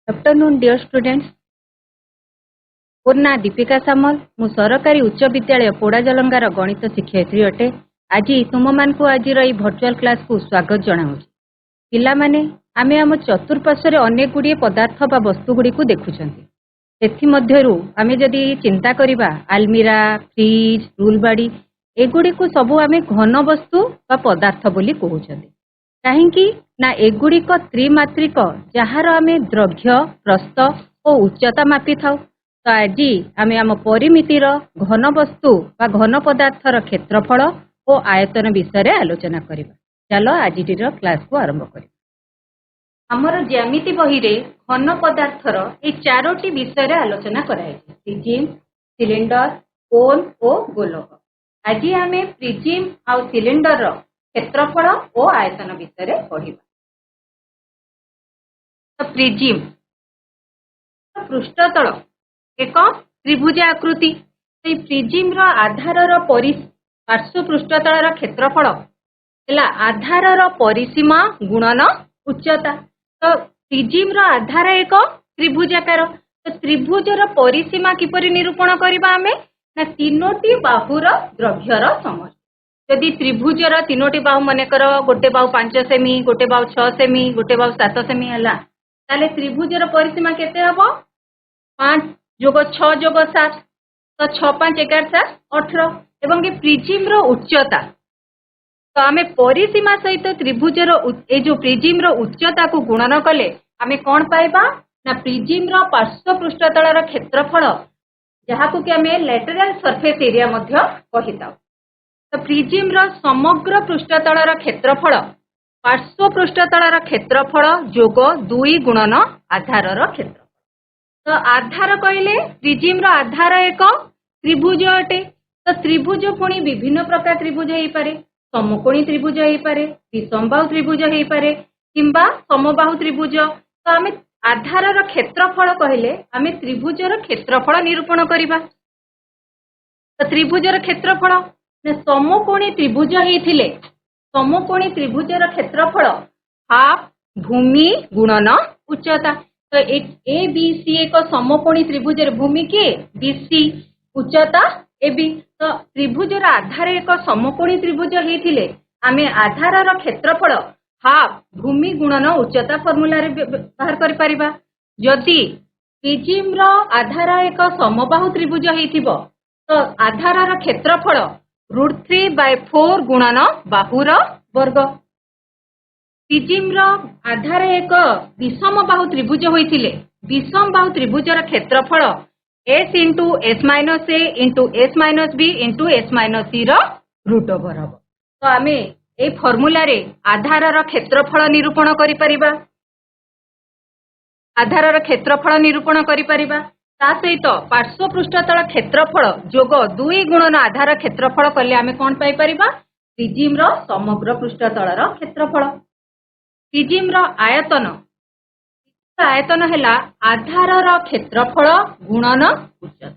Afternoon dear students मोर ना दीपिका सामल मु सरकारी उच्च विद्यालय पोड़ाजलंगार गणित शिक्षयित्री अटे। आज तुम मान को आज भर्चुआल क्लास को स्वागत जनाऊँ। पिला माने आमे आम चतुर्पार्श्व अनेक गुड़िए पदार्थ बा वस्तु गुड़ी को देखुछंती। सेथि मध्यरु आमे जदि चिंता करिबा आलमीरा फ्रिज रूलबाड़ी एगुड़ी को सबू आमे घन वस्तु बा पदार्थ बोली कहउछंती। काहेकि ना एगुड़िक त्रिमात्रिक जार आमे द्रव्य प्रस्थ और उच्चता मापी थाउ। तो आज आमे आम परिमितिर घन वस्तु बा घन पदार्थर क्षेत्रफल और आयतन विषय आलोचना करिबा। चलो आज क्लास को आरंभ करिबा। हमर ज्यामिति बही रे घन पदार्थर ए चारोटी विषय आलोचना कराइछि। प्रिज्म सिलिंडर कोन और गोलक। आज आमे प्रिज्म आ सिलिंडर क्षेत्रफल और आयतन विषय पढ़िबा। तो प्रिज्म पृष्ठतल एक त्रिभुज आकृति। प्रिज्म आधार पार्श्व पृष्ठतल क्षेत्रफल है आधार परिसीमा गुणन उच्चता। तो प्रिज्म आधार एक त्रिभुजाकार। तो त्रिभुजर परिसीमा किपरि निरूपण करबा आमे ना तीनोटी बाहुर द्रव्यर समष्टि। यदि त्रिभुजर तीनोटी बाहु मनकर गोटे बाहु 5 सेमी गोटे बाहु 6 सेमी गोटे बाहु 7 सेमी है ताले त्रिभुजर परिसीमा केते हबो 5 जोग 6 जोग 7 तो 6 5 11 7 18 एवं प्रिज्म उच्चता। तो आमे परिसीमा सहित त्रिभुजर ए जो प्रिज्म उच्चता को गुणन कले आमे कौन पाइबा ना प्रिज्म पार्श्व पृष्ठतल क्षेत्रफल जहाँ को कि आमे लैटरल सरफेस एरिया मध्य कहिताउ। तो प्रिज्म समग्र पृष्ठतल क्षेत्रफल पार्श्व पृष्ठतल क्षेत्रफल जोग 2 गुणन आधार क्षेत्रफल। तो आधार कहले प्रिज्म आधार एक त्रिभुज अटे। तो त्रिभुज पुणी विभिन्न प्रकार त्रिभुज हो पारे। समकोणी त्रिभुज हो पारे विषमबाहु त्रिभुज हो पारे किंबा समबाहु त्रिभुज। तो आमे आधार क्षेत्रफल कहले आमे त्रिभुजर क्षेत्रफल निरूपण करिबा। तो त्रिभुजर क्षेत्रफल समकोणी त्रिभुज होइथिले समकोणी त्रिभुजर क्षेत्रफल हाफ भूमि गुणन उच्चता। तो ए बी सी एक समकोणी त्रिभुजर भूमि के बीसी उच्चता ए बी। तो त्रिभुजर आधार एक समकोणी त्रिभुज होइथिले आमे आधारर क्षेत्रफल हाफ भूमि गुणन उच्चता फॉर्मूला रे बाहर करि परिबा। जदि प्रिज्म आधार एक समबाहु त्रिभुज होइथिबो तो आधारर क्षेत्रफल √3/4 गुणन बाहुर वर्ग। प्रिज्म आधार एक विषम बाहु त्रिभुज होइथिले विषम बाहु त्रिभुजर क्षेत्रफल s into s minus a into s minus b into s minus c √over हम। तो आमे ए फॉर्मूला रे आधारर क्षेत्रफल निरूपण करि परिबा। आधारर क्षेत्रफल निरूपण करि परिबा। ता सहित पार्श्व पृष्ठतल क्षेत्रफल जोग 2 गुणन आधार क्षेत्रफल कले आमे कोन पाई परिबा प्रिज्म समग्र पृष्ठतलर क्षेत्रफल। प्रिज्म आयतन आयतन है आधारर क्षेत्रफल गुणन उच्चता।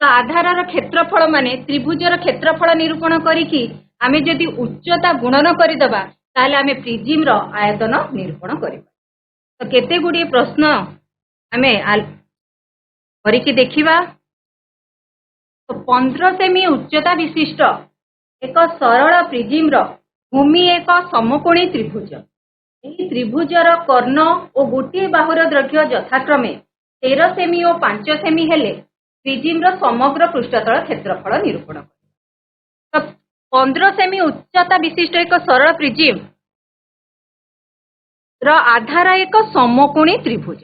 तो आधारर क्षेत्रफल माने त्रिभुजर क्षेत्रफल निरूपण करिकी आमे जदि उच्चता गुणन करदेबा ताले आमे प्रिज्म आयतन निरूपण करिबा। तो केते गुडी प्रश्न आमे करिकी देखिबा। तो 15 सेमी उच्चता विशिष्ट एक सरल प्रिज्म भूमि एक समकोणी त्रिभुज। यही त्रिभुजर कर्ण और गोटे बाहुर द्रव्य यथाक्रमे 13 सेमी और 5 सेमी हेले प्रिज्म समग्र पृष्ठतल क्षेत्रफल निरूपण कर। तो 15 सेमी उच्चता विशिष्ट एक सरल प्रिज्म आधार एक समकोणी त्रिभुज।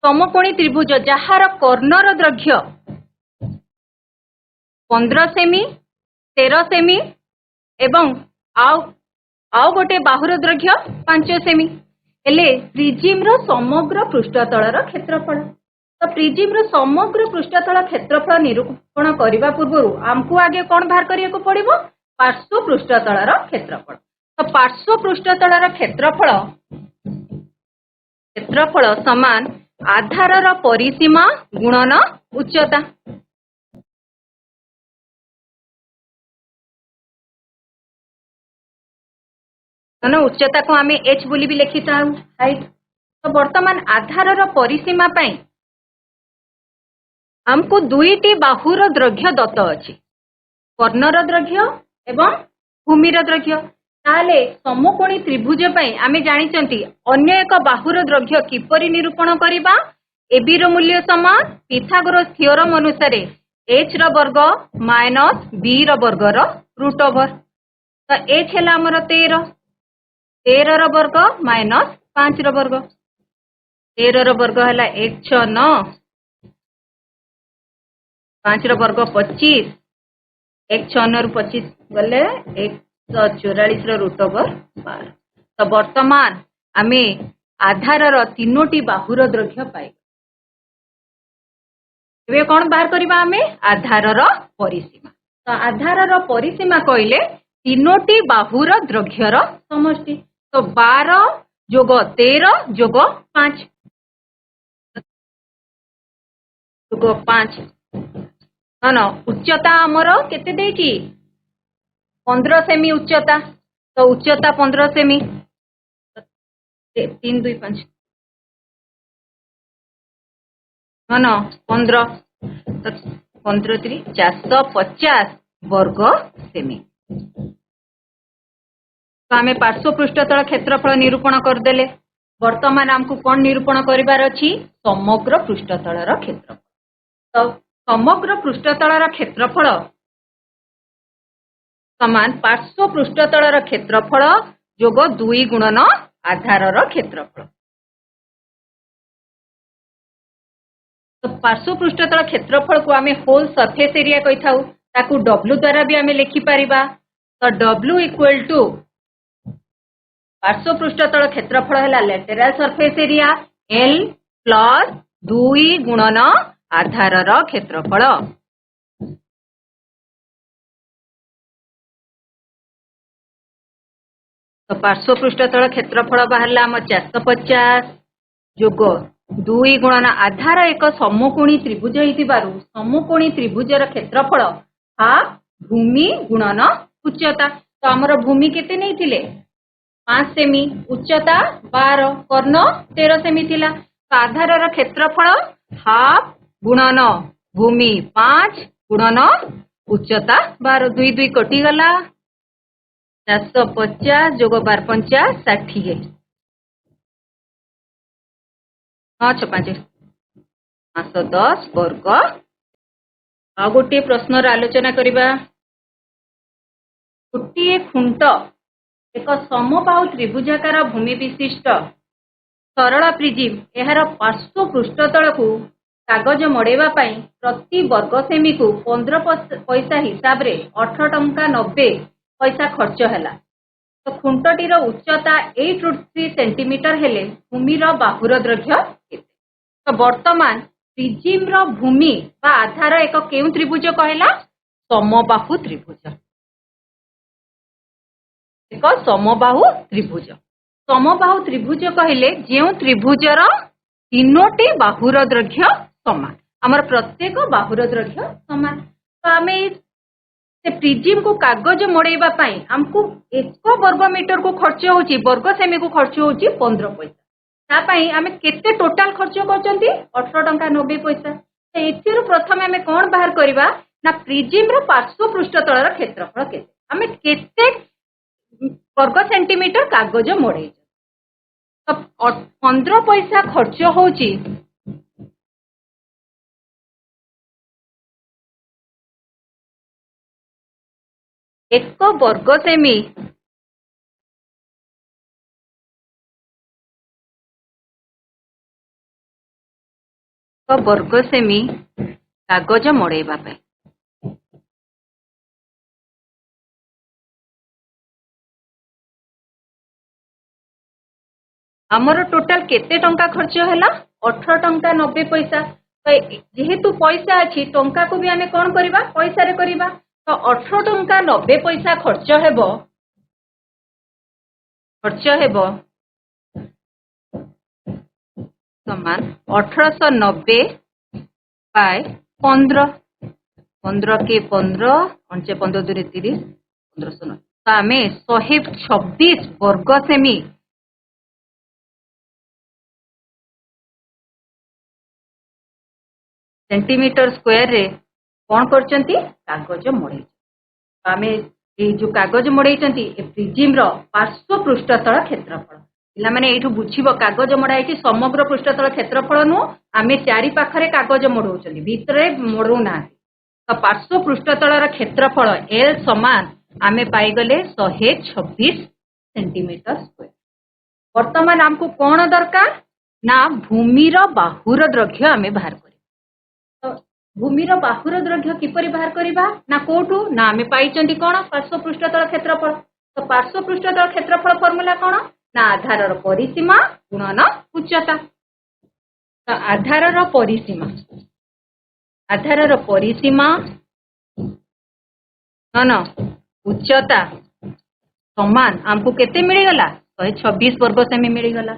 समकोणी त्रिभुज जार कर्णर द्रव्य 15 सेमी 13 सेमी एवं आउ गोटे बाहुर द्रव्य 5 सेमी हेले प्रिज्म समग्र पृष्ठतलर क्षेत्रफल। तो प्रिज्म समग्र पृष्ठतल क्षेत्रफल निरूपण करने पूर्व आमको आगे कौन बाहर करिया पड़िबो पार्श्व पृष्ठतलर क्षेत्रफल। तो पार्श्व पृष्ठतलर क्षेत्रफल समान आधारर परिसीमा गुणन उच्चता। उच्चता को आमे h बोली भी लिखिता हाइट। तो वर्तमान आधार परिसीमा पाई हमको दुईटी बाहुर द्रव्य दत्त अछि कर्णर द्रव्य एवं भूमिर द्रव्य ताले समकोणी त्रिभुज पाई आमे जानिचंती अन्य एक बाहुर द्रव्य किपरि निरूपण करिबा एबी रो मूल्य समान पिथागोरस थ्योरम अनुसार h रो वर्ग माइनस b रो वर्ग रो रूट ओवर तो h हैला हमर 13 13 रो वर्ग माइनस 5 रो वर्ग 13 रो वर्ग हैला 1 6 9 5 रो वर्ग 25 1 6 9 ରୁ 25 गले 144 रो रूट ओवर 12 तो वर्तमान आमे आधार रो तीनोटी बाहुर द्रव्य पाई एबे कोन बाहर करबा आमे आधार रो परिसीमा तो आधार रो परिसीमा कहले तीनोटी बाहुर द्रव्य रो समष्टि तो 12 जोग 13 जोग 5 जोग 5 न उच्चता हमर केते देची 15 सेमी उच्चता तो उच्चता 15 सेमी 3 2 5 न 15 तो 15 3 450 वर्ग सेमी तो आमे पार्श्व पृष्ठतल क्षेत्रफल निरूपण करदेले वर्तमान हमको कौन निरूपण करिवार अछि समग्र पृष्ठतलर क्षेत्रफल तो समग्र पृष्ठतलर क्षेत्रफल समान पार्श्व पृष्ठतलर क्षेत्रफल जोग 2 गुणन आधारर क्षेत्रफल तो पार्श्व पृष्ठतल क्षेत्रफल को आमे होल सरफेस एरिया कहि थाउ ताकू W द्वारा भी आमे लिखि परिबा तो W इक्वल टू पार्श्व पृष्ठतल क्षेत्रफल हैला lateral surface area L plus 2 गुणन आधारर क्षेत्रफल तो पार्श्व पृष्ठतल क्षेत्रफल बाहरला हम 450 जोग 2 गुणन आधार एक समकोणी त्रिभुज होइतिबारु समकोणी त्रिभुजर क्षेत्रफल हाफ भूमि गुणन उच्चता तो हमर भूमि केते नैथिले 5 सेमी उच्चता 12 कर्ण 13 सेमी थिला तो आधारर क्षेत्रफल हाफ गुणन भूमि 5 गुणन उच्चता 12 2 2 कटि गला 450 जोग 12 50 60 5 510 वर्ग आ गोटे प्रश्न आलोचना करिबा गोटे खुंट एक समबाहु त्रिभुजाकार भूमि विशिष्ट सरल प्रिजिम एहार पार्श्व पृष्ठतल को कागज मड़ेबा पई प्रति वर्ग सेमी को 15 पैसा हिसाब रे 18 टंका 90 पैसा खर्च हैला तो खुंटटीर उच्चता 8 सेंटीमीटर हेले भूमिर बाहुर द्रव्य केते तो वर्तमान प्रिजिम रो भूमि बा आधार एक केउ त्रिभुज कहला समबाहु त्रिभुज एक समबाहु त्रिभुज कहले जेउ त्रिभुजर तीनोटी बाहुर द्रव्य समान हमर प्रत्येक बाहुर द्रव्य समान तो आमे से प्रिजिम को कागज मड़ेबा पई हमको 1 वर्ग मीटर को खर्च होची वर्ग सेमी को खर्च होची 15 पैसा ता पई आमे केते टोटल खर्च करचंती 18 टंका 90 पैसा तो एथिरु प्रथम आमे कोन बाहर करबा ना प्रिजिम रो पार्श्व पृष्ठतलर क्षेत्रफल केते आमे केते वर्ग सेंटीमीटर कागज मड़े तो 15 पैसा खर्च होची एक वर्ग सेमी वर्ग सेमी कागज मड़ेबा पे हमर टोटल केते टंका खर्च हैला 18 टंका 90 पैसा तो जेहेतु पैसा अछि टंका को भी आमे कोन करबा पैसा रे करबा तो 18 टंका 90 पैसा खर्च हेबो समान 1890 बाय 15 15 के 15 15 15 दूरे 30 1590 तो आमे 126 वर्ग सेमी सेंटीमीटर स्क्वायर रे कौन करचंती कागज मोड़े आमे ए जो कागज मोड़े प्रिजिम रो पार्श्व पृष्ठतल क्षेत्रफल पिला माने एठु बुझिबो कागज मोड़ा है समग्र पृष्ठतल क्षेत्रफल नु आमे चारि पाखरे कागज मोड़ौचंती भितरे मोड़ू ना तो पार्श्व पृष्ठतल क्षेत्रफल एल समान आमे पाई गले 126 सेंटीमीटर स्क्वायर। वर्तमान हमको कौन दरकार ना भूमिर बाहुर दैर्घ्य आमे बाहर करी तो भूमिर बाहुर दैर्घ्य किपरि बाहर करिबा ना कोठू ना आमे पाइचंती कोन पार्श्व पृष्ठतल क्षेत्रफल तो पार्श्व पृष्ठतल क्षेत्रफल फॉर्मूला कोन ना आधारर परिसीमा गुणन उच्चता तो आधारर परिसीमा न उच्चता समान हमको केते मिलिगला 126 वर्ग सेमी मिलिगला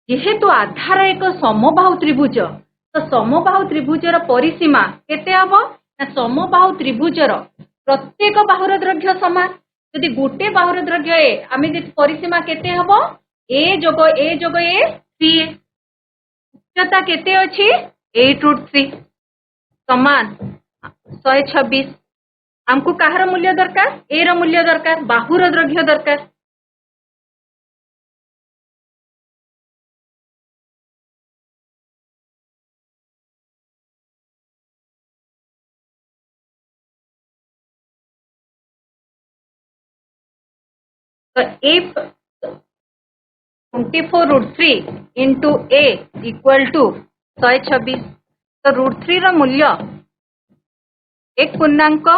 जेहेतु आधार एक समबाहु त्रिभुज तो समबाहु त्रिभुजर परिसीमा केते हबो ना समबाहु त्रिभुजर प्रत्येक बाहुर दैर्घ्य समान यदि गोटे बाहुर दैर्घ्य ए आमे जे परिसीमा केते हबो ए जोग ए 3 उच्चता केते अछि 8√3 समान 126 हमको कहार मूल्य दरकार ए रो मूल्य दरकार बाहुर दैर्घ्य दरकार तो a 24√3 into a equal to 126 तो √3 रो मूल्य 1.3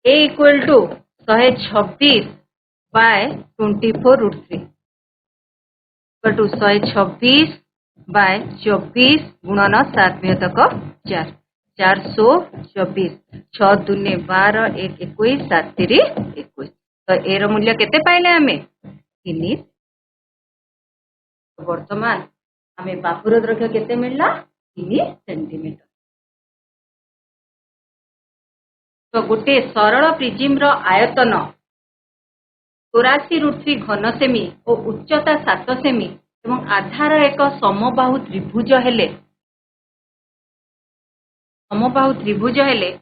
a equal to 126 by 24√3 equal to 126 by 24 गुणन 7/4 424 6 दूने 12 1 21 7 3 21 तो ए मूल्य केते पाइले आमे 3 वर्तमान आमे बाहुर दैर्घ्य केते मिलला 3 सेंटीमीटर तो गोटे सरल प्रिजिम रो आयतन 84√3 घन सेमी और उच्चता 7 सेमी एवं आधार एक समबाहु त्रिभुज हेले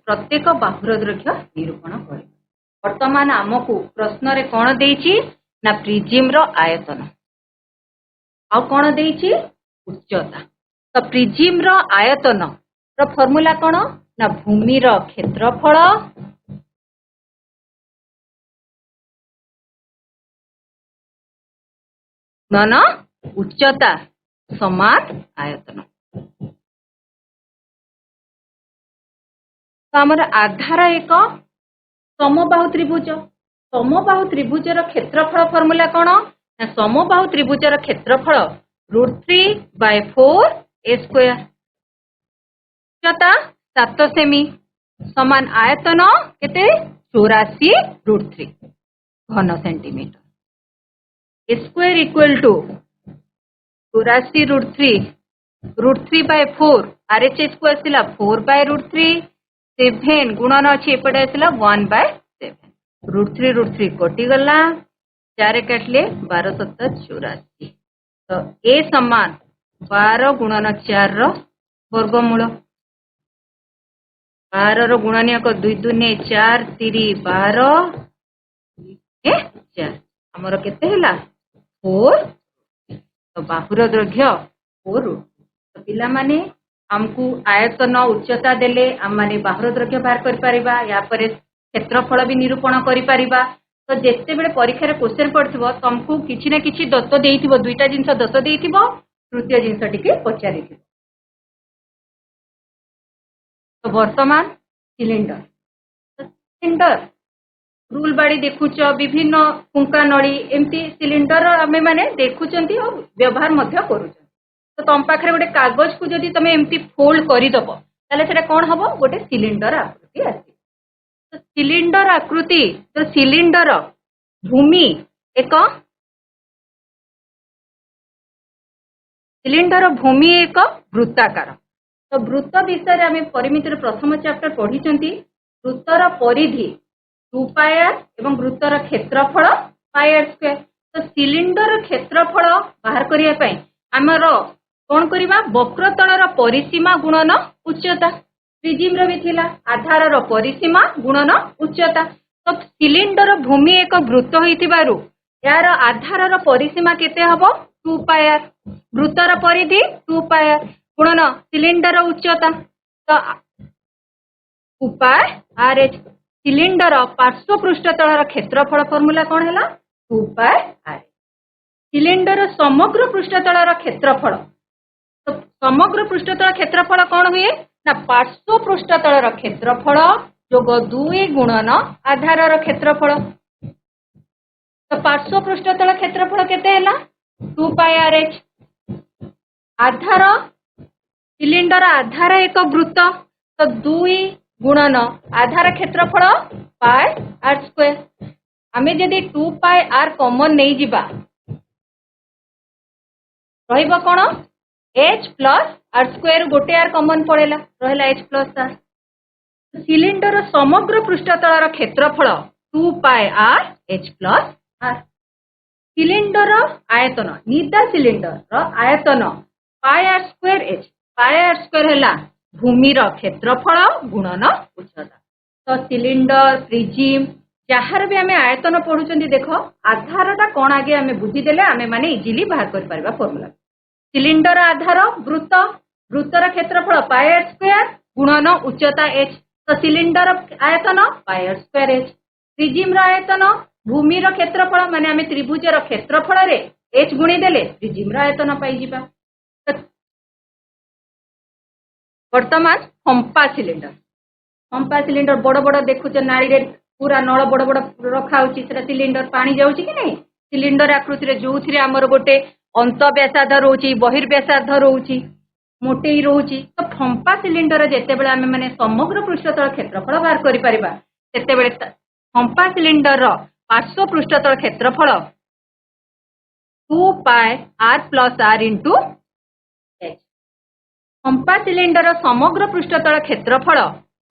प्रत्येक बाहुर दैर्घ्य निरूपण करे। वर्तमान आमको प्रश्न रे कोन देइछि ना प्रिजिम रो आयतन आ कोन देइछि उच्चता तो प्रिजिम रो आयतन रो फार्मूला कोन ना भूमि रो क्षेत्रफल गुणन उच्चता समान आयतन तो आमर आधार एक समबाहु त्रिभुजर क्षेत्रफल फॉर्मूला कोन ना समबाहु त्रिभुजर क्षेत्रफल √3/4 a स्क्वायर उच्चता 7 सेमी समान आयतन केते 84√3 घन centimetre a square equal to 84√3 RH square थिला 4/√3 7 गुणन अछि एपटे आसिला 1/7 √3 कटि गला 4 काटले 12 7 84 तो a समान 12 गुणन 4 रो वर्गमूल 12 रो गुणनीयक 2 दूने 4 3 12 4 हमर केते हैला 4 तो बाहुर दैर्घ्य 4 तो पिला माने हमकु आयतन उच्चता देले हम माने बाहुर दैर्घ्य बाहर कर परिबा या परे क्षेत्रफल भी निरूपण कर परिबा तो जेते बेले परीक्षा रे क्वेश्चन पड़थिबो तुमको किछि ना किछि दत्त देइथिबो दुईटा जिंस दत्त देइथिबो तृतीय जिंस टिके पचारिथिबो तो वर्तमान सिलिंडर रूल बाड़ी देखुच विभिन्न फुंका नड़ी एमती सिलिंडर आमे माने देखुचंती और व्यवहार मध्य करूछ तो तुम पाखे गोटे कागज को जदि तुम एमती फोल्ड करदब ताले सेटा कोन हबो गोटे सिलिंडर आकृति आसी तो सिलिंडर आकृति तो सिलिंडर भूमि एक सिलिंडर भूमि एक वृत्ताकार। तो वृत्त विषय आम परिमितिर प्रथम चैप्टर पढ़ी। वृत्तर परिधि 2πr एवं वृत्तर क्षेत्रफल πr²। तो सिलिंडर क्षेत्रफल बाहर करने आमर कौन करवा वक्रतल परिसीमा गुणन उच्चता। प्रिजिम भी थिला आधार परिसीमा गुणन उच्चता। तो सिलिंडर भूमि एक वृत्त होइतिबारु यार आधार परिसीमा केते हबो 2πr। वृत्तर परिधि 2πr गुणन सिलिंडर उच्चता तो 2πrh। सिलिंडर पार्श्व पृष्ठतल क्षेत्रफल फॉर्मूला कौन है 2πr। सिलिंडर समग्र पृष्ठतल क्षेत्रफल तो समग्र पृष्ठतल क्षेत्रफल कौन हुए ना पार्श्व पृष्ठतल क्षेत्रफल जोग 2 गुणन आधार क्षेत्रफल। तो पार्श्व पृष्ठतल क्षेत्रफल केते हैला 2πrh। आधार सिलिंडर आधार एक वृत्त तो 2 गुणन आधार क्षेत्रफल πr²। आमे जदि 2πr कॉमन नहीं जिबा रहिबो कोन h प्लस r² गोटे r कॉमन पड़ेला रहला h प्लस r। सिलिंडर समग्र पृष्ठतल क्षेत्रफल 2πr h plus r। Cylinder आयतन निदा सिलिंडर आयतन πr²h। πr² हैला भूमि क्षेत्रफल गुणन उच्चता। तो सिलिंडर प्रिजिम जहार भी आम आयतन पढ़ुं देख आधारटा कौन आगे आम बुझीदेले आम मैंने इजिली बाहर कर पारिबा फॉर्मूला। सिलिंडर आधार वृत्त वृत्तर क्षेत्रफल πr² गुणन उच्चता h। तो सिलिंडर आयतन πr²h। प्रिजिम आयतन भूमि क्षेत्रफल माने आम त्रिभुजर क्षेत्रफल रे h गुणी देले प्रिजिम आयतन पाइजिबा। वर्तमान फंपा सिलिंडर बड़ बड़ देखुच नाड़ी रे पूरा नल बड़ बड़ रखा सिलिंडर पानी जाउची कि नहीं सिलिंडर आकृति जो थी आमर गोटे अंत व्यासार्ध रोची बहिर्व्यासार्ध रोची मोटे रोची। तो फंपा सिलिंडर जितेबाला आम मैंने समग्र पृष्ठतल क्षेत्रफल बाहर कर फंपा सिलिंडर पार्श्व पृष्ठतल क्षेत्रफल 2πr plus r into h। फंपा सिलिंडर समग्र पृष्ठतल क्षेत्रफल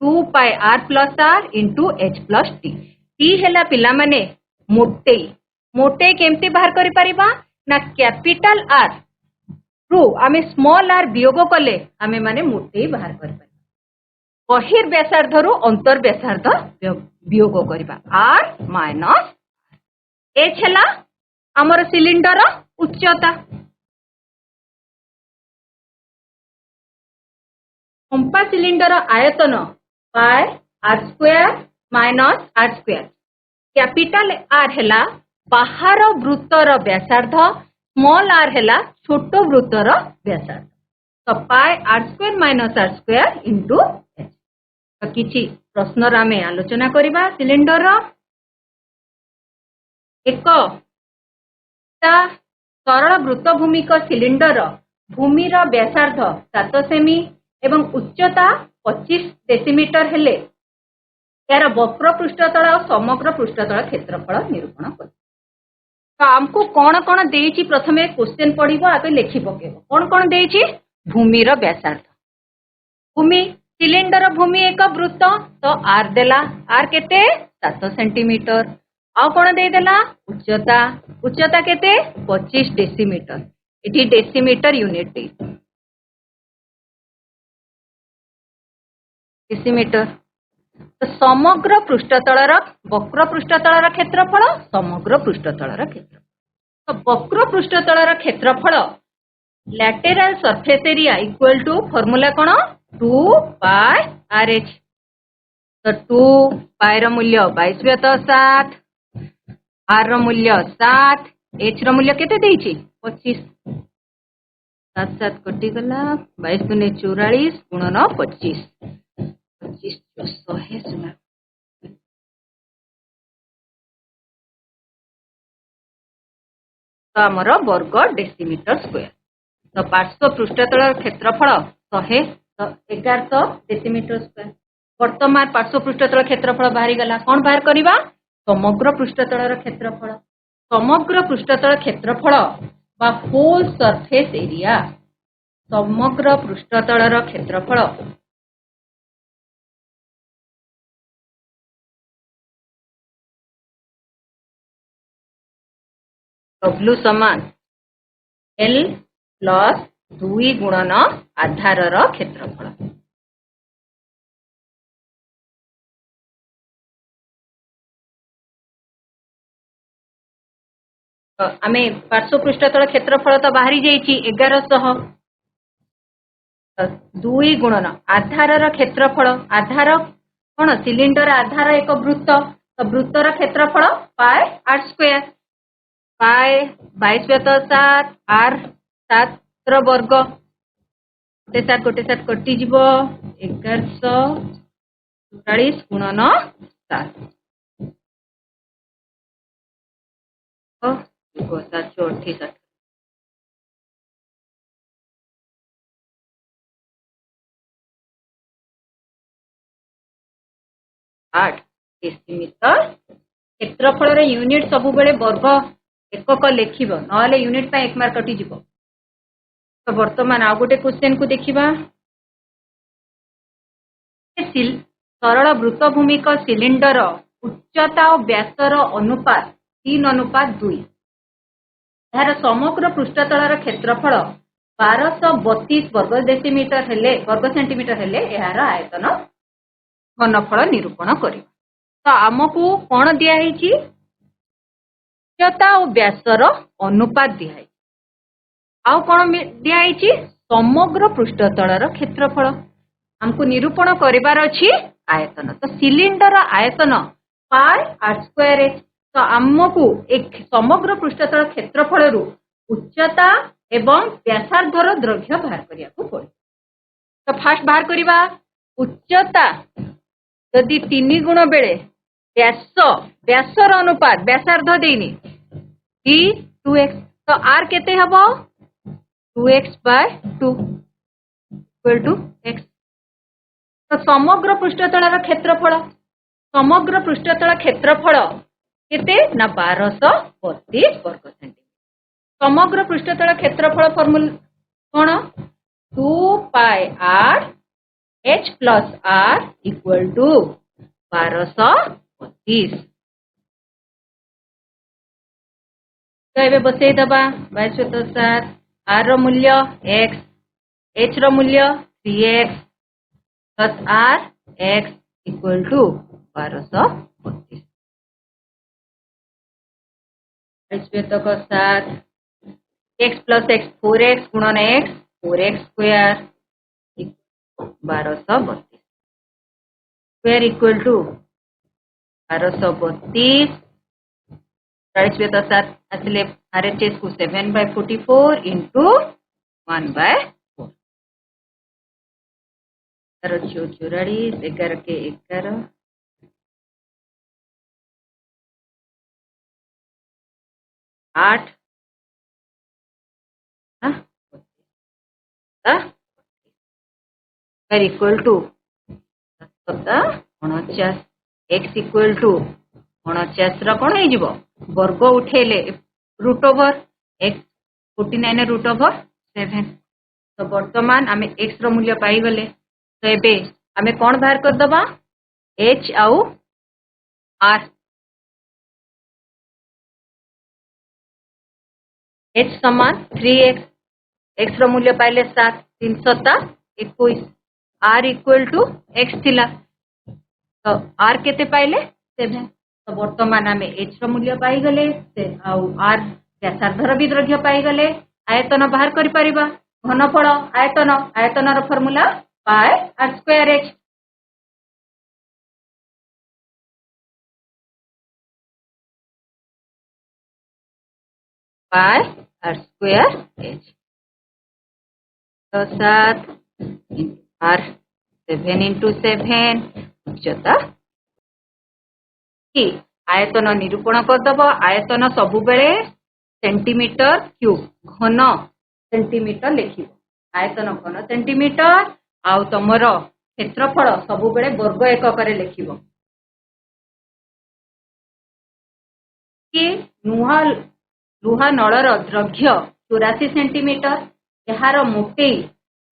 2πr plus r into h plus t। टी है पिला माने मोटे मोटे केमती बाहर करि परिबा ना कैपिटल R रु आमे स्मॉल r वियोग कले आमे माने मोटे बाहर करि परिबा। बहिर्व्यासार्ध रु अंतर व्यासार्ध वियोग करिबा r माइनस h हैला हमर सिलिंडर उच्चता। फंपा सिलिंडर आयतन πr² minus r²। Capital R हैला बाहर वृत्तर व्यासार्ध स्मॉल r हैला छोट वृत्तर व्यासार्ध। तो πr² minus r² into h। तो किछि प्रश्न आमे आलोचना करिबा। सिलिंडर एक सरल वृत्त भूमिक सिलिंडर भूमिर व्यासार्ध 7 सेमी एवं उच्चता 25 डेसीमीटर हेले यार वक्र पृष्ठतल और समग्र पृष्ठतल क्षेत्रफल निरूपण कर। तो आमको कौन कौन देइछि प्रथमे क्वेश्चन पढ़िबो आगे लिखि पकेबो कौन कौन देइछि भूमिर व्यासार्ध। भूमि सिलिंडर भूमि एक वृत्त तो आर देला आर केते 7 सेंटीमीटर आ कौन दे देला उच्चता उच्चता केते 25 डेसीमीटर इठी डेसीमीटर यूनिट डेसीमीटर। तो समग्र पृष्ठतल वक्र पृष्ठतल क्षेत्रफल समग्र पृष्ठतल क्षेत्रफल। तो वक्र पृष्ठतल क्षेत्रफल lateral surface area equal to formula कौन 2πrh। तो 2π रो मूल्य 22/7 r रो मूल्य 7 h रो मूल्य केते देइछि 25 7 7 कटि गला 22 × 44 गुणन 25 25 100 सुना। तो आमर वर्ग डेसीमीटर स्क्वायर। तो पार्श्व पृष्ठतल क्षेत्रफल 100 1100 डेसीमीटर स्क्वायर। वर्तमान पार्श्व पृष्ठतल क्षेत्रफल बाहरी गला कौन बाहर करवा समग्र पृष्ठतल क्षेत्रफल समग्र पृष्ठतल क्षेत्रफल बा होल सरफेस एरिया समग्र पृष्ठतल क्षेत्रफल W समान L प्लस 2 गुणन आधार क्षेत्रफल आमे पार्श्व पृष्ठतल क्षेत्रफल तो बाहरी जाइए 1100 2 गुणन आधार क्षेत्रफल आधार कौन सिलिंडर आधार एक वृत्त तो वृत्तर क्षेत्रफल पाए आर स्क्वायर पाए 22/7 आर 7 वर्ग गोटे सात कटिज 1144 गुणन 7 738 8 डेसीमीटर क्षेत्रफल यूनिट सब बेले वर्ग एकक लिखिब ना यूनिट एक मार्क कटिज तो वर्तमान आउ गोटे क्वेश्चन को देखिबा सरल वृत्तभूमिक सिलिंडर उच्चता और व्यासर अनुपात 3:2 यार समग्र पृष्ठतल क्षेत्रफल 1232 वर्ग डेसीमीटर हेले वर्ग सेंटीमीटर हेले यार आयतन घनफल निरूपण कर तो आमको कौन दिखाई उच्चता और व्यासर अनुपात दिखाई आउ कौन दिखाई समग्र पृष्ठतल क्षेत्रफल हमको निरूपण करिवार अछि आयतन तो सिलिंडर आयतन पाई आर स्क्वायर एच तो आमको एक समग्र पृष्ठतल क्षेत्रफल उच्चता एवं व्यासार्धर दैर्घ्य बाहर करिया को पड़े तो फास्ट बाहर करिवा उच्चता यदि 3 गुण बेले व्यासर अनुपात व्यासार्ध देनी कि 2x तो आर केते हबो 2x/2 इक्वल टू x तो समग्र पृष्ठतल क्षेत्रफल केते ना 1232 वर्ग सेंटीमीटर समग्र पृष्ठतल क्षेत्रफल फॉर्मूला कोन 2 pi r h plus r equal to 1232 तो ये बसई दबा 22/7 r रो मूल्य x h रो मूल्य 3x plus r x equal to 1232 श्वेतक 7 x प्लस x 4x गुणन x 4x square 1232 square equal to 1232 40/7 असले RHS को 7/44 इंटू 1/4 44 11 के 11 8 equal to 49 x equal to 49 कौन हो वर्ग उठेले root over x 49 root over 7 तो वर्तमान आम x रो मूल्य पाई गले तो एबे आमे कौन बाहर कर दबा h आउ r h समान 3x x रो मूल्य पाइले 7 3 7 21 r इक्वल टू x थिला तो r केते पाइले 7 तो वर्तमान आमे h रो मूल्य पाई गले से आउ r व्यासार्धर भी दैर्घ्य पाई गले आयतन बाहर करि परिबा घनफल आयतन रो फार्मूला पाई r स्क्वायर h पाई r स्क्वायर h तो 7 r 7 इंटू 7 उच्चता कि आयतन निरूपण करदब आयतन सबु बेले सेंटीमीटर क्यूब घन सेंटीमीटर लिखिब आयतन घन सेंटीमीटर आउ तमर क्षेत्रफल सबु बेले वर्ग एकक रे लिखिबो कि लुहा नलर दैर्घ्य 84 सेंटीमीटर यार मोटे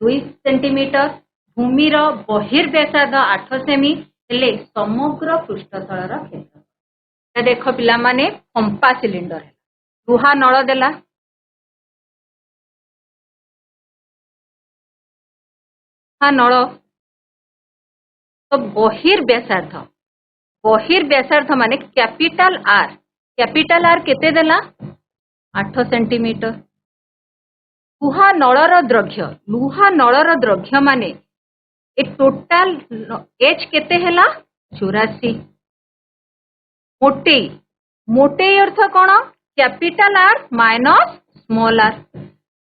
2 सेंटीमीटर भूमिर बहिर्व्यासार्ध 8 सेमी हेले समग्र पृष्ठतलर क्षेत्रफल देख पिला माने पंपा सिलिंडर है लुहा नल देला नल तो बहिर्व्यासार्ध माने कैपिटल आर केते देला 8 सेंटीमीटर लुहा नलर दैर्घ्य माने ए टोटाल एच केते हेला 84 मोटे अर्थ कौन capital R minus small R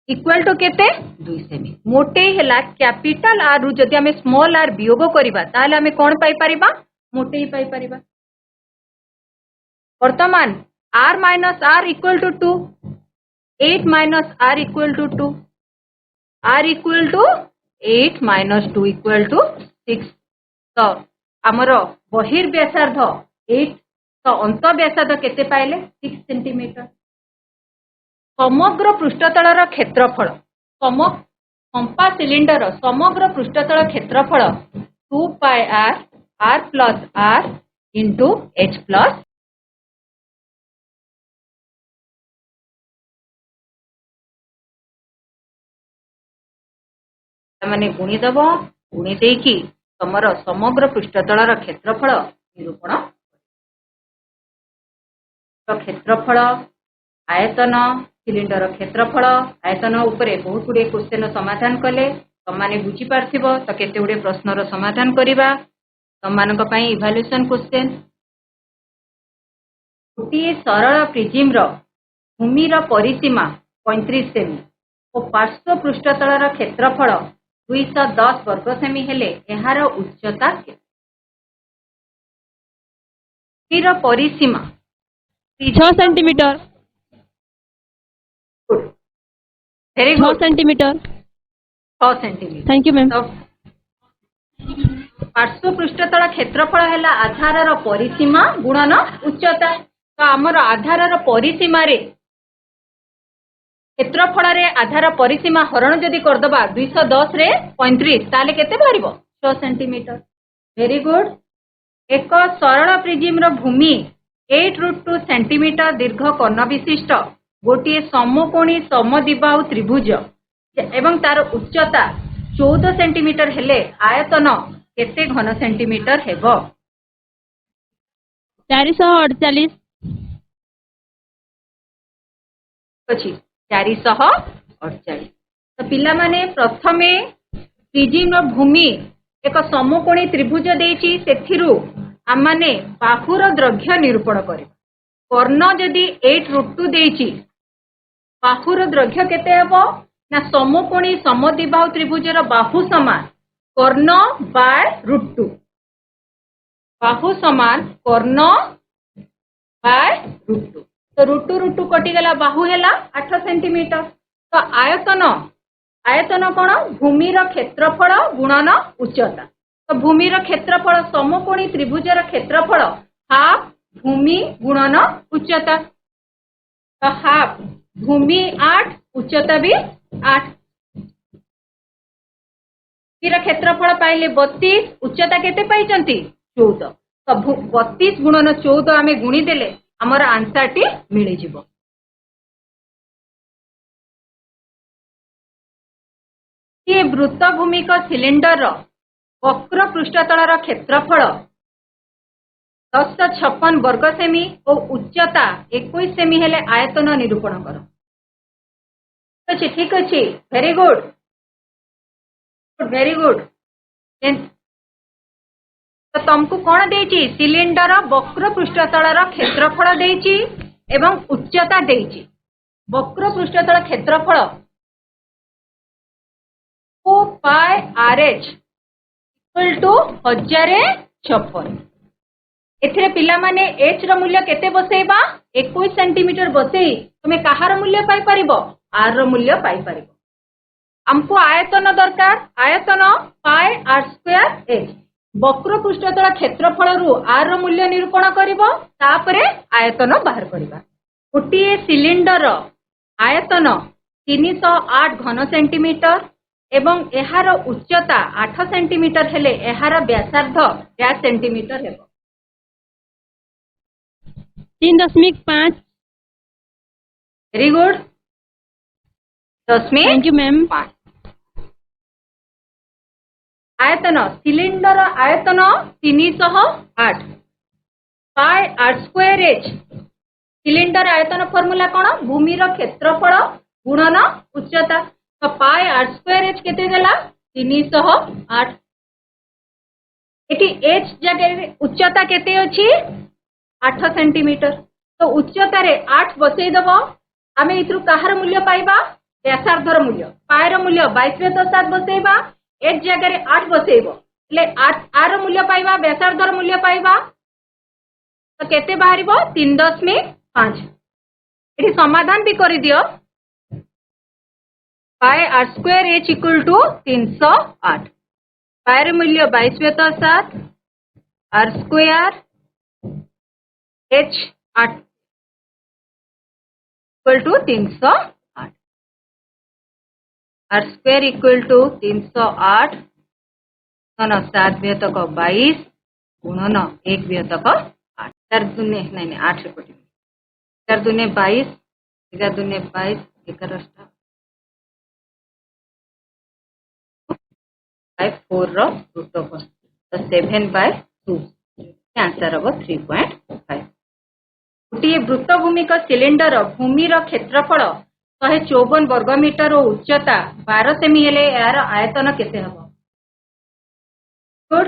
equal to केते 2 सेमी मोटे हेला कैपिटल आर रु जदि हमें स्मॉल आर वियोग करिबा ताले हमें कोन पाई परिबा मोटे ही पाई परिबा वर्तमान R minus R equal to 2 8 माइनस R equal to 2 R equal to 8 माइनस 2 इक्वल टू 6 तो आमर बहिर्व्यासार्ध 8 तो अंत व्यासार्ध केते पाइले 6 सेंटीमीटर समग्र पृष्ठतलर क्षेत्रफल पंपा सिलिंडर समग्र पृष्ठतल क्षेत्रफल 2 pi r plus r into h plus माने गुणीदेव गुणी देकी तमर समग्र पृष्ठतलर क्षेत्रफल निरूपण क्षेत्रफल आयतन सिलिंडर क्षेत्रफल आयतन उपरे बहुत गुड़े क्वेश्चन समाधान कले तमाने बुझी पार्थिबो तो केते गुड़े प्रश्नर समाधान करिबा तमानक पई इवैल्यूएशन क्वेश्चन गोटे सरल प्रिज्म रो भूमि रो परिसीमा 35 सेमी और पार्श्व पृष्ठतलर क्षेत्रफल 210 वर्ग सेमी हेले एहार उच्चता केते परिसीमा 6 centimetre very 6 good centimetre 6 centimetre thank you ma'am तो पार्श्व पृष्ठतल क्षेत्रफल है आधार परिसीमा गुणन उच्चता तो आमर आधार परिसीमा रे क्षेत्रफल रे आधार परिसीमा हरण जदि करदबा 210 रे 35 ताले केते बाहरिबो 6 सेंटीमीटर वेरी गुड एक सरल प्रिज्म रो भूमि 8√2 सेंटीमीटर दीर्घ कर्ण विशिष्ट गोटे समकोणी समद्विबाहु त्रिभुज एवं तार उच्चता 14 सेंटीमीटर हेले आयतन केते घन सेंटीमीटर हेबो 448 अछि 448 तो पिला माने प्रथमे प्रिज्म भूमि एक समकोणी त्रिभुज देछि सेथिरु आमाने बाहुर दैर्घ्य निरूपण करिबा कर्ण जदि 8√2 देछि बाहुर दैर्घ्य केते हेबो ना समकोणी समद्विबाहु त्रिभुजर बाहु समान कर्ण बाय √2 बाहु समान कर्ण बाय √2 तो √2 कटि गला बाहु हेला 8 सेंटीमीटर तो आयतन कोन भूमिर क्षेत्रफल गुणन उच्चता तो भूमिर क्षेत्रफल समकोणी त्रिभुजर क्षेत्रफल हाफ भूमि गुणन उच्चता तो हाफ भूमि 8 उच्चता भी 8 फिर क्षेत्रफल पाइले 32 उच्चता केते पाइचंती 14 तो 32 गुणन 14 आमे गुणी देले हमर आंसर टी मिली जिवो ये वृत्त भूमिक सिलिंडर वक्र पृष्ठतलर क्षेत्रफल 1056 वर्ग सेमी और उच्चता 21 सेमी हेले आयतन निरूपण कर ठीक अच्छे वेरी गुड वेरी गुड तो तुमको कौन देची सिलिंडर वक्र पृष्ठतलर क्षेत्रफल देची एवं उच्चता देची वक्र पृष्ठतल क्षेत्रफल 4 पाई RH इक्वल टू 1056 एथिरे पिला माने H रो मूल्य केते बसेबा 21 सेंटीमीटर बसेई तुमे कहार मूल्य पाई परिबो R रो मूल्य पाई परिबो हमको आयतन दरकार आयतन पाए आर स्क्वायर एच वक्र पृष्ठतल क्षेत्रफल रु आर रो मूल्य निरूपण करिवो तापरे आयतन बाहर करिबा गोटे सिलिंडर आयतन 308 घन सेंटीमीटर एवं एहार उच्चता 8 सेंटीमीटर हेले एहार व्यासार्ध 8 सेंटीमीटर हेबो 3.5 very good 10.5 thank you ma'am आयतन सिलिंडर आयतन 308 पाए आर स्क्वायर एच सिलिंडर आयतन फॉर्मूला कौन भूमि रो क्षेत्रफल गुणन उच्चता तो पाए आर स्क्वायर एच केते देला 308 एटी एच जगह उच्चता केते अछि 8 सेंटीमीटर तो उच्चता रे 8 बसई दबो आमे इथरु कहार मूल्य पाइबा व्यासार्धर मूल्य पाएर मूल्य 22.7 बसैबा एच जगह रे 8 बसैबो ले 8 आर मूल्य पाइबा व्यासार्धर मूल्य पाइबा तो केते बाहरिबो 3.5 एठी समाधान भी करि दियो pi R square H equal to 308 पाएर मूल्य 22.7 R square H 8 equal to 308 R square equal to 308 गुणन 7 व्यतक 22 गुणन 1 व्यतक 8 4 दूने नहीं 8 रिपोर्ट 4 दूने 22 11 दूने 22 11 by 4 रो रूट ओवर तो 7/2 आंसर हम 3.5 गोटे वृत्त भूमिक सिलिंडर भूमि रो क्षेत्रफल 154 वर्ग मीटर और उच्चता 12 सेमी हेले यार आयतन केते हबो गुड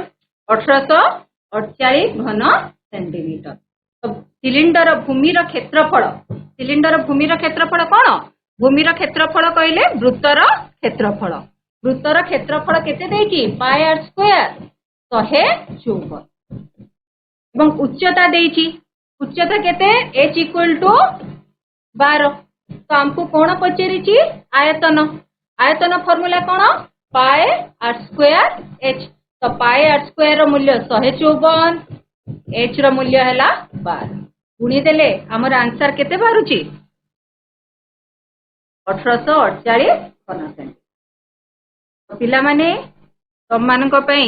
1848 घन सेंटीमीटर तो सिलिंडर भूमि रो क्षेत्रफल कोन भूमि रो क्षेत्रफल कहले वृत्तर क्षेत्रफल केते देछि पाई आर स्क्वायर 154 एवं उच्चता देछि उच्चता केते h इक्वल टू 12 तो हमको कौन पचारि आयतन फॉर्मूला कौन पाए आर स्क्वायर एच तो पाए आर स्क्वायर मूल्य 154 एच रो मूल्य हैला 12 गुणी देले हमर आंसर केते बारुची 1848 पिला माने तम मानक पई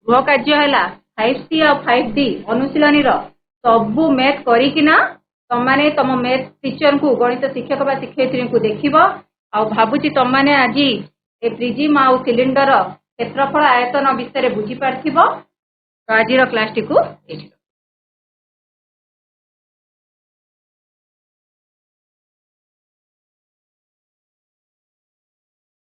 गृह कार्य हैला 5C और 5D अनुशीलनी रो सबु मैथ करिकिना तम माने तम मैथ टीचर को गणित शिक्षक बा शिक्षयित्री को देखिबो आ भाबुची तम माने आज ए प्रिज्म आ सिलिंडर क्षेत्रफल आयतन विषय बुझी पारथिबो तो आज क्लास टी को